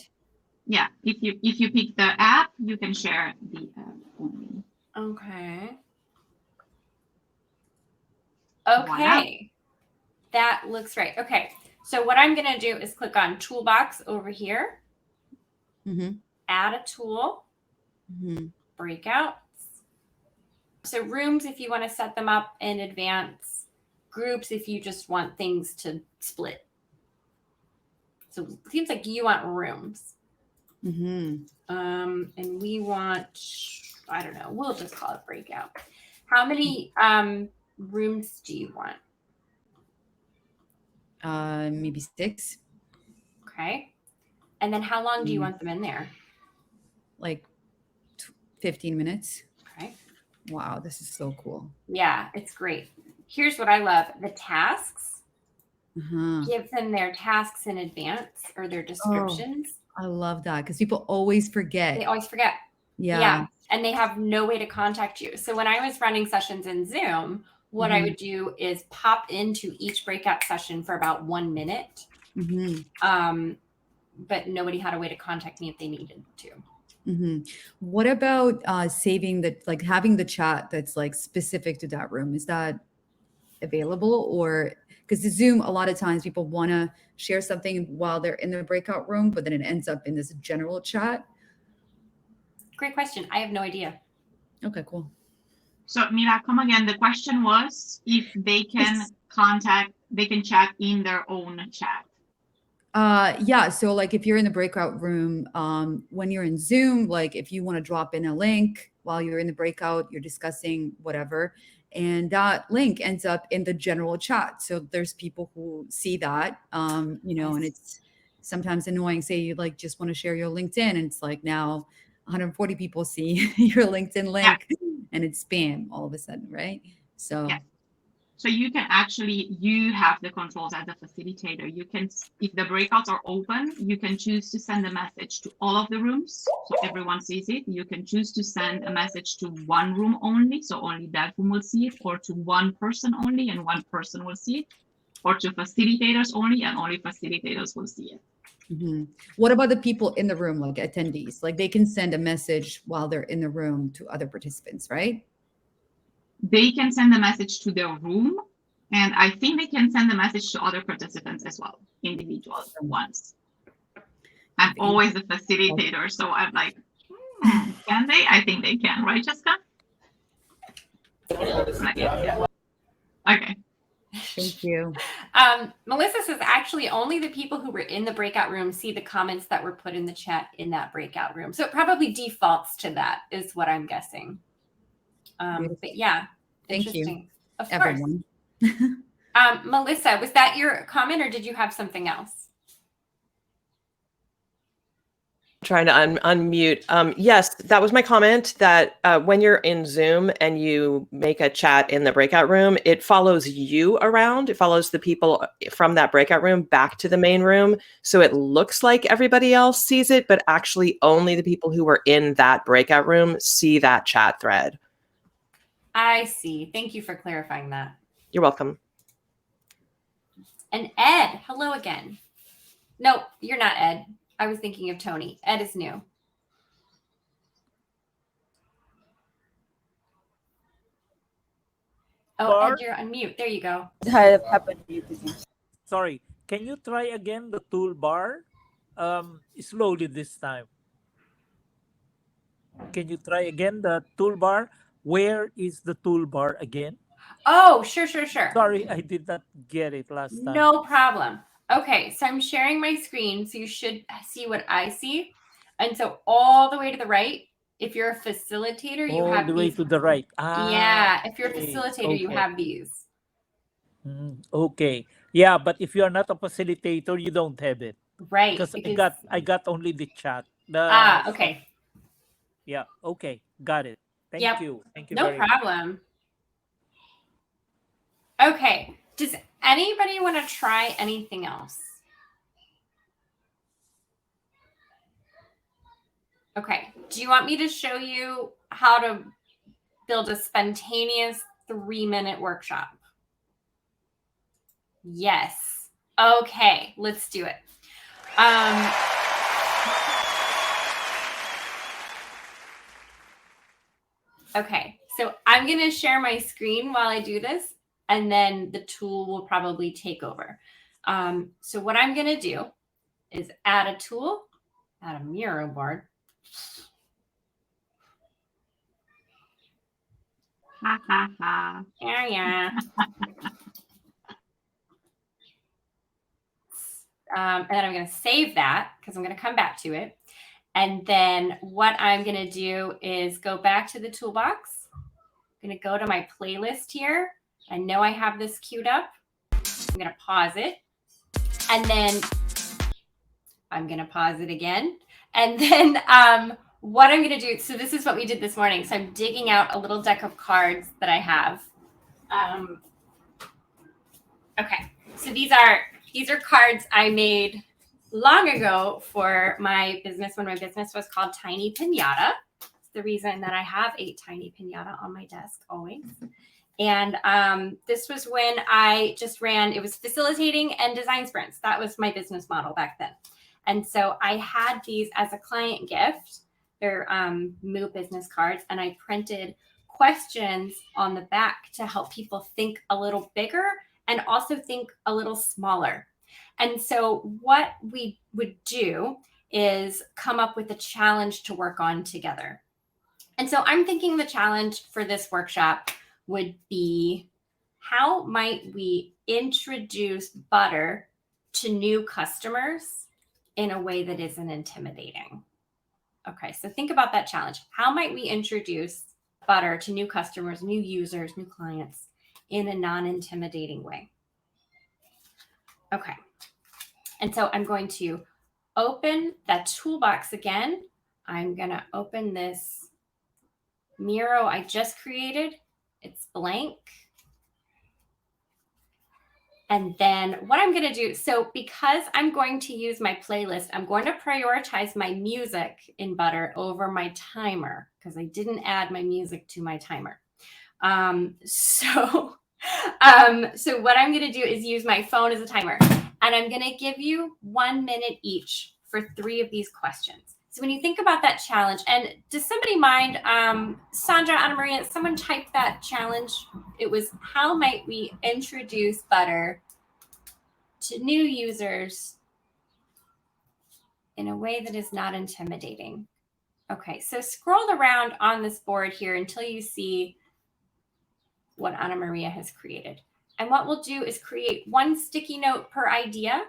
Speaker 1: yeah, if you pick the app, you can share the app only.
Speaker 3: Okay. Okay. That looks right. Okay. So what I'm going to do is click on Toolbox over here. Add a tool. Breakouts. So rooms, if you want to set them up in advance. Groups, if you just want things to split. So it seems like you want rooms. And we want, I don't know, we'll just call it breakout. How many rooms do you want?
Speaker 6: Maybe 6.
Speaker 3: Okay. And then how long do you want them in there?
Speaker 6: Like 15 minutes.
Speaker 3: Okay.
Speaker 6: Wow, this is so cool.
Speaker 3: Yeah, it's great. Here's what I love. The tasks. Give them their tasks in advance or their descriptions.
Speaker 6: I love that because people always forget.
Speaker 3: They always forget.
Speaker 6: Yeah.
Speaker 3: And they have no way to contact you. So when I was running sessions in Zoom, what I would do is pop into each breakout session for about 1 minute. But nobody had a way to contact me if they needed to.
Speaker 6: What about saving the, like having the chat that's like specific to that room? Is that available? Or because the Zoom, a lot of times people want to share something while they're in the breakout room, but then it ends up in this general chat.
Speaker 3: Great question. I have no idea.
Speaker 6: Okay, cool.
Speaker 1: So Mila, come again. The question was if they can they can chat in their own chat.
Speaker 6: Yeah. So like if you're in the breakout room, when you're in Zoom, like if you want to drop in a link while you're in the breakout, you're discussing whatever, and that link ends up in the general chat. So there's people who see that, you know, and it's sometimes annoying. Say you like just want to share your LinkedIn, and it's like now 140 people see your LinkedIn link, and it's spam all of a sudden, right? So.
Speaker 1: Yeah. So you can actually, you have the controls as a facilitator. You can, if the breakouts are open, you can choose to send a message to all of the rooms, so everyone sees it. You can choose to send a message to one room only, so only that room will see it, or to one person only, and one person will see it, or to facilitators only, and only facilitators will see it.
Speaker 6: What about the people in the room, like attendees? Like they can send a message while they're in the room to other participants, right?
Speaker 1: They can send a message to their room, and I think they can send a message to other participants as well, individual ones. I'm always the facilitator, so I'm like, can they? I think they can, right, Jessica? Yeah. Okay.
Speaker 6: Thank you.
Speaker 3: Melissa says actually only the people who were in the breakout room see the comments that were put in the chat in that breakout room. So it probably defaults to that is what I'm guessing. But yeah,
Speaker 6: thank you,
Speaker 3: of
Speaker 6: everyone.
Speaker 3: Course. Melissa, was that your comment or did you have something else?
Speaker 10: Trying to unmute. Yes, that was my comment that when you're in Zoom and you make a chat in the breakout room, it follows you around. It follows the people from that breakout room back to the main room. So it looks like everybody else sees it, but actually only the people who were in that breakout room see that chat thread.
Speaker 3: I see. Thank you for clarifying that.
Speaker 10: You're welcome.
Speaker 3: And Ed, hello again. No, you're not Ed. I was thinking of Tony. Ed is new. Oh, Ed, you're on mute. There you go.
Speaker 2: Sorry. Can you try again the toolbar? Slowly this time. Can you try again the toolbar? Where is the toolbar again?
Speaker 3: Oh, sure.
Speaker 2: Sorry, I did not get it last time.
Speaker 3: No problem. Okay, so I'm sharing my screen, so you should see what I see. And so all the way to the right, if you're a facilitator, you have
Speaker 2: all the way
Speaker 3: these.
Speaker 2: to the right.
Speaker 3: Yeah, if you're a facilitator, you have these.
Speaker 2: Okay. Yeah, but if you are not a facilitator, you don't have it.
Speaker 3: Right.
Speaker 2: Because I got only the chat.
Speaker 3: Okay.
Speaker 2: Yeah. Okay. Got it. Thank
Speaker 3: Yep.
Speaker 2: you. Thank you
Speaker 3: No
Speaker 2: very much.
Speaker 3: problem. Okay. Does anybody want to try anything else? Okay. Do you want me to show you how to build a spontaneous 3-minute workshop? Yes. Okay. Let's do it. Okay. So I'm going to share my screen while I do this, and then the tool will probably take over. So what I'm going to do is add a tool, add a Miro board.
Speaker 1: Ha ha ha.
Speaker 3: Yeah. And then I'm going to save that because I'm going to come back to it. And then what I'm going to do is go back to the toolbox. I'm going to go to my playlist here. I know I have this queued up. I'm going to pause it. And then I'm going to pause it again. And then what I'm going to do, so this is what we did this morning. So I'm digging out a little deck of cards that I have. Okay, so these are cards I made long ago for my business when my business was called Tiny Pinata. It's the reason that I have a tiny pinata on my desk always. And this was when I just ran, it was facilitating and design sprints. That was my business model back then. And so I had these as a client gift. They're Move business cards. And I printed questions on the back to help people think a little bigger and also think a little smaller. And so what we would do is come up with a challenge to work on together. And so I'm thinking the challenge for this workshop would be, how might we introduce butter to new customers in a way that isn't intimidating? Okay, so think about that challenge. How might we introduce butter to new customers, new users, new clients in a non-intimidating way? Okay, and so I'm going to open that toolbox again. I'm going to open this Miro I just created. It's blank. And then what I'm going to do, so because I'm going to use my playlist, I'm going to prioritize my music in Butter over my timer because I didn't add my music to my timer. So what I'm going to do is use my phone as a timer, and I'm going to give you 1 minute each for 3 of these questions. So when you think about that challenge, and does somebody mind, Sandra, Anna Maria, someone typed that challenge. It was, how might we introduce butter to new users in a way that is not intimidating? Okay, so scroll around on this board here until you see what Anna Maria has created. And what we'll do is create 1 sticky note per idea.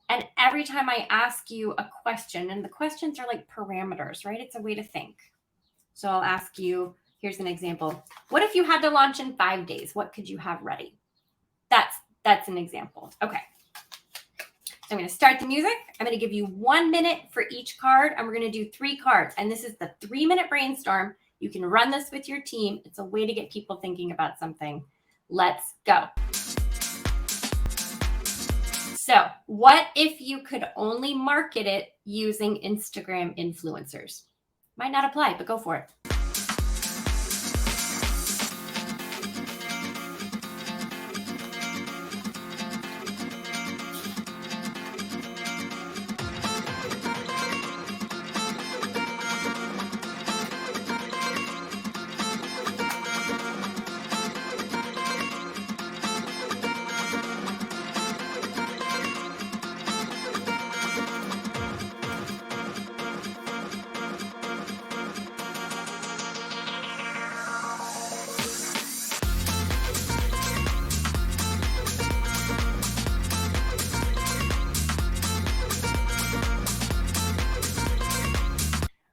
Speaker 3: And every time I ask you a question, and the questions are like parameters, right? It's a way to think. So I'll ask you, here's an example. What if you had to launch in 5 days? What could you have ready? That's an example. Okay. So I'm going to start the music. I'm going to give you 1 minute for each card, and we're going to do 3 cards. And this is the 3-minute brainstorm. You can run this with your team. It's a way to get people thinking about something. Let's go. So what if you could only market it using Instagram influencers? Might not apply, but go for it.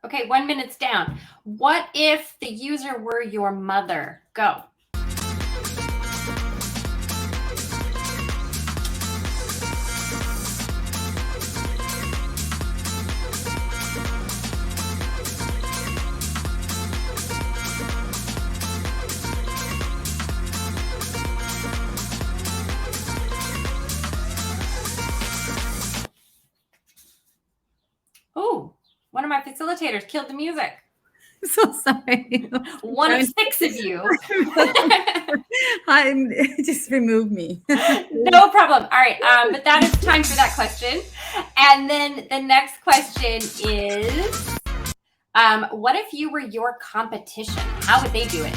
Speaker 3: Okay, 1 minute's down. What if the user were your mother? Go. facilitators killed the music.
Speaker 6: So sorry.
Speaker 3: One of 6 of you.
Speaker 6: Just remove me.
Speaker 3: No problem. All right. But that is time for that question. And then the next question is, what if you were your competition? How would they do it?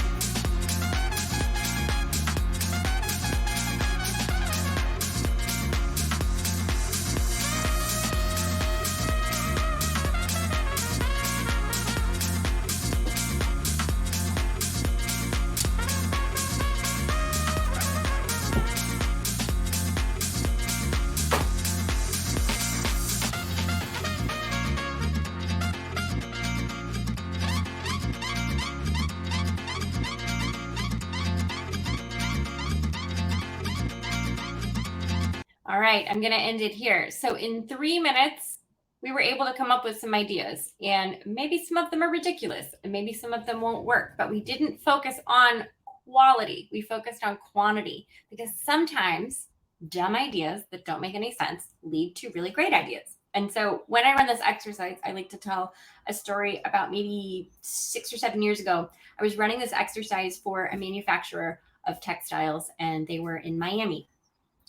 Speaker 3: All right, I'm going to end it here. So in 3 minutes, we were able to come up with some ideas, and maybe some of them are ridiculous and maybe some of them won't work, but we didn't focus on quality. We focused on quantity, because sometimes dumb ideas that don't make any sense lead to really great ideas. And so when I run this exercise, I like to tell a story about maybe 6 or 7 years ago. I was running this exercise for a manufacturer of textiles, and they were in Miami.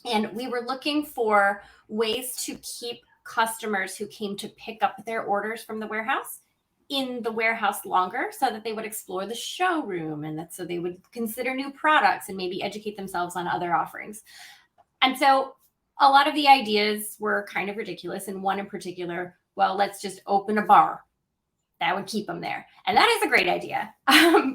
Speaker 3: And we were looking for ways to keep customers who came to pick up their orders from the warehouse in the warehouse longer, so that they would explore the showroom, and that so they would consider new products and maybe educate themselves on other offerings. And so a lot of the ideas were kind of ridiculous. And one in particular, well, let's just open a bar. That would keep them there. And that is a great idea.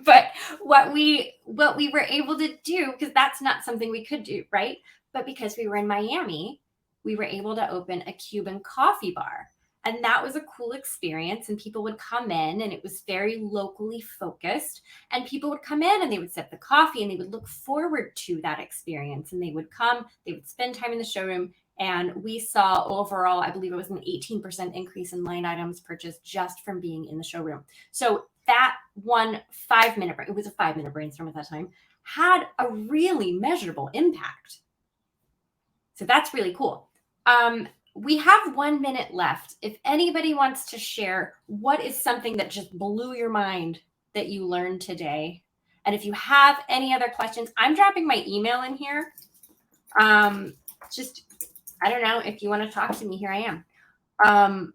Speaker 3: But what we were able to do, because that's not something we could do, right? But because we were in Miami, we were able to open a Cuban coffee bar. And that was a cool experience. And people would come in, and it was very locally focused. And people would come in and they would sip the coffee, and they would look forward to that experience. And they would come, they would spend time in the showroom. And we saw overall, I believe it was an 18% increase in line items purchased just from being in the showroom. So that one 5-minute, it was a 5-minute brainstorm at that time, had a really measurable impact. So that's really cool. We have 1 minute left. If anybody wants to share, what is something that just blew your mind that you learned today? And if you have any other questions, I'm dropping my email in here. Just, I don't know, if you want to talk to me, here I am.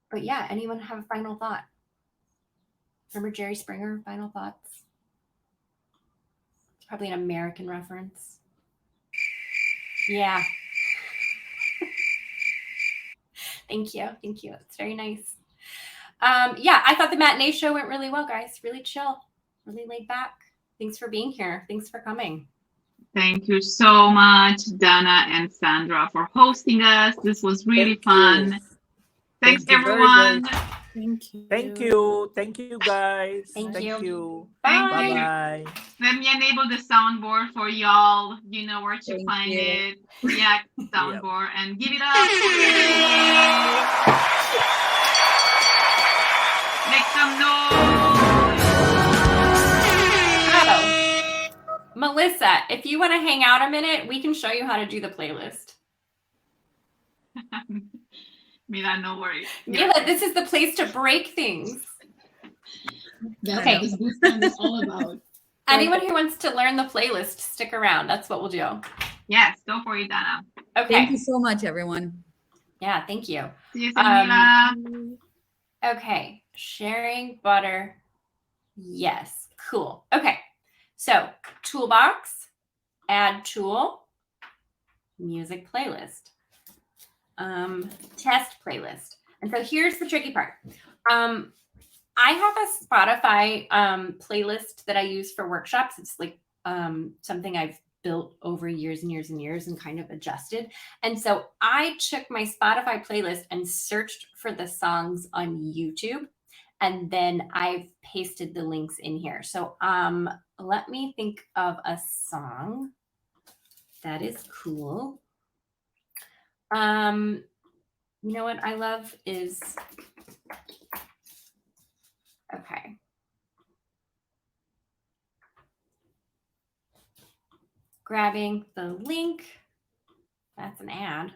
Speaker 3: But yeah, anyone have a final thought? Remember Jerry Springer, Final Thoughts? It's probably an American reference. Yeah. Thank you. Thank you. It's very nice. Yeah, I thought the matinee show went really well, guys. Really chill, really laid back. Thanks for being here. Thanks for coming.
Speaker 1: Thank you so much, Dana and Sandra, for hosting us. This was really fun. Thanks, everyone.
Speaker 4: Thank you.
Speaker 2: Thank you. Thank you, guys.
Speaker 3: Thank you.
Speaker 1: Thank you.
Speaker 2: Bye-bye.
Speaker 1: Let me enable the soundboard for y'all. You know where to find it. Yeah, soundboard. And give it up. Make some noise.
Speaker 3: Oh. Melissa, if you want to hang out a minute, we can show you how to do the playlist.
Speaker 1: Mira, no worries.
Speaker 3: Mila, this is the place to break things.
Speaker 9: That's
Speaker 3: Okay.
Speaker 9: what this bootcamp is all about.
Speaker 3: Anyone who wants to learn the playlist, stick around. That's what we'll do.
Speaker 1: Yes, go for it, Dana.
Speaker 6: Thank
Speaker 3: Okay.
Speaker 6: you so much, everyone.
Speaker 3: Yeah, thank you.
Speaker 1: See you soon, Mila.
Speaker 3: Okay. Sharing butter. Yes. Cool. Okay. So toolbox, add tool, music playlist, test playlist. And so here's the tricky part. I have a Spotify playlist that I use for workshops. It's like something I've built over years and years and years and kind of adjusted. And so I took my Spotify playlist and searched for the songs on YouTube. And then I've pasted the links in here. So let me think of a song that is cool. You know what I love is, okay. Grabbing the link. That's an ad.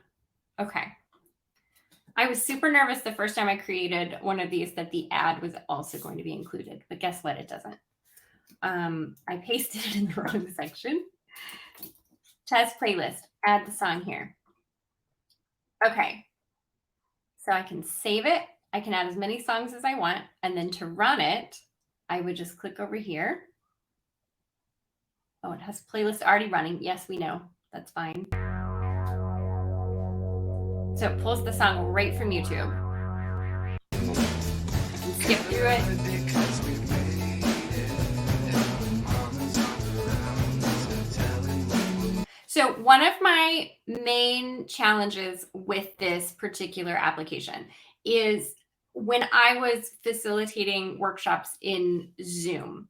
Speaker 3: Okay. I was super nervous the first time I created one of these that the ad was also going to be included, but guess what? It doesn't. I pasted it in the wrong section. Test playlist, add the song here. Okay, so I can save it. I can add as many songs as I want. And then to run it, I would just click over here. Oh, it has playlist already running. Yes, we know. That's fine. So it pulls the song right from YouTube. Skip through it. So one of my main challenges with this particular application is when I was facilitating workshops in Zoom,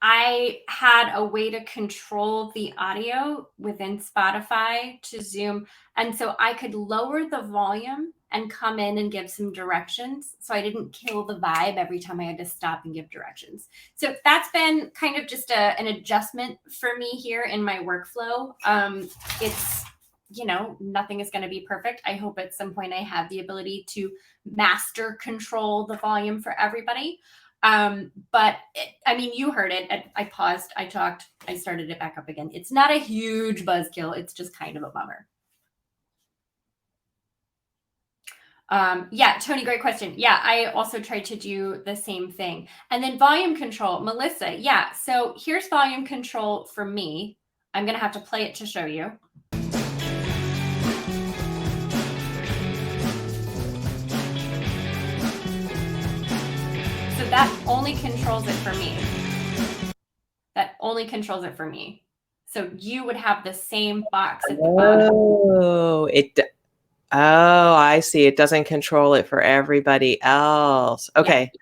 Speaker 3: I had a way to control the audio within Spotify to Zoom. And so I could lower the volume and come in and give some directions. So I didn't kill the vibe every time I had to stop and give directions. So that's been kind of just an adjustment for me here in my workflow. It's, you know, nothing is going to be perfect. I hope at some point I have the ability to master control the volume for everybody. But I mean, you heard it. I paused, I talked, I started it back up again. It's not a huge buzzkill. It's just kind of a bummer. Yeah, Tony, great question. Yeah, I also tried to do the same thing. And then volume control, Melissa. Yeah, so here's volume control for me. I'm going to have to play it to show you. So that only controls it for me. That only controls it for me. So you would have the same box at the bottom.
Speaker 10: Oh, I see. It doesn't control it for everybody else. Okay. Yeah.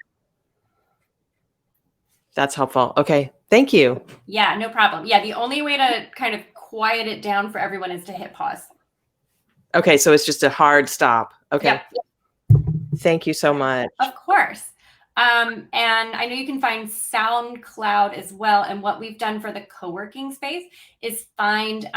Speaker 10: That's helpful. Okay. Thank you.
Speaker 3: Yeah, no problem. Yeah, the only way to kind of quiet it down for everyone is to hit pause.
Speaker 10: Okay. So it's just a hard stop. Okay.
Speaker 3: Yep.
Speaker 10: Thank you so much.
Speaker 3: Of course. And I know you can find SoundCloud as well. And what we've done for the co-working space is find,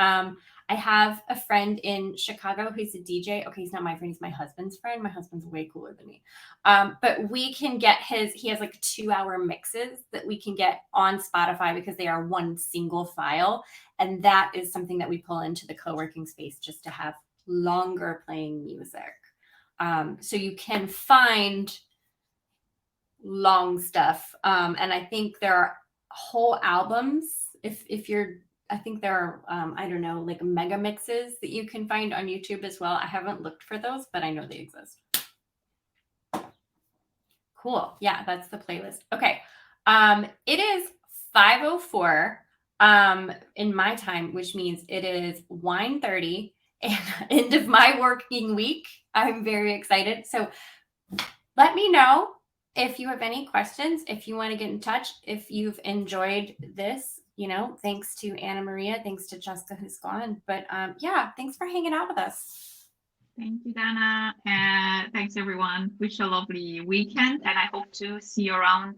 Speaker 3: I have a friend in Chicago who's a DJ. Okay, he's not my friend, he's my husband's friend. My husband's way cooler than me. But we can get he has like 2-hour mixes that we can get on Spotify because they are one single file. And that is something that we pull into the co-working space just to have longer playing music. So you can find long stuff. And I think there are whole albums. If you're, I think there are, I don't know, like mega mixes that you can find on YouTube as well. I haven't looked for those, but I know they exist. Cool. Yeah, that's the playlist. Okay. It is 5:04 in my time, which means it is 1:30 and end of my working week. I'm very excited. So let me know if you have any questions, if you want to get in touch, if you've enjoyed this, you know, thanks to Anna Maria, thanks to Jessica who's gone. But yeah, thanks for hanging out with us.
Speaker 1: Thank you, Dana. And thanks everyone. Wish you a lovely weekend and I hope to see you around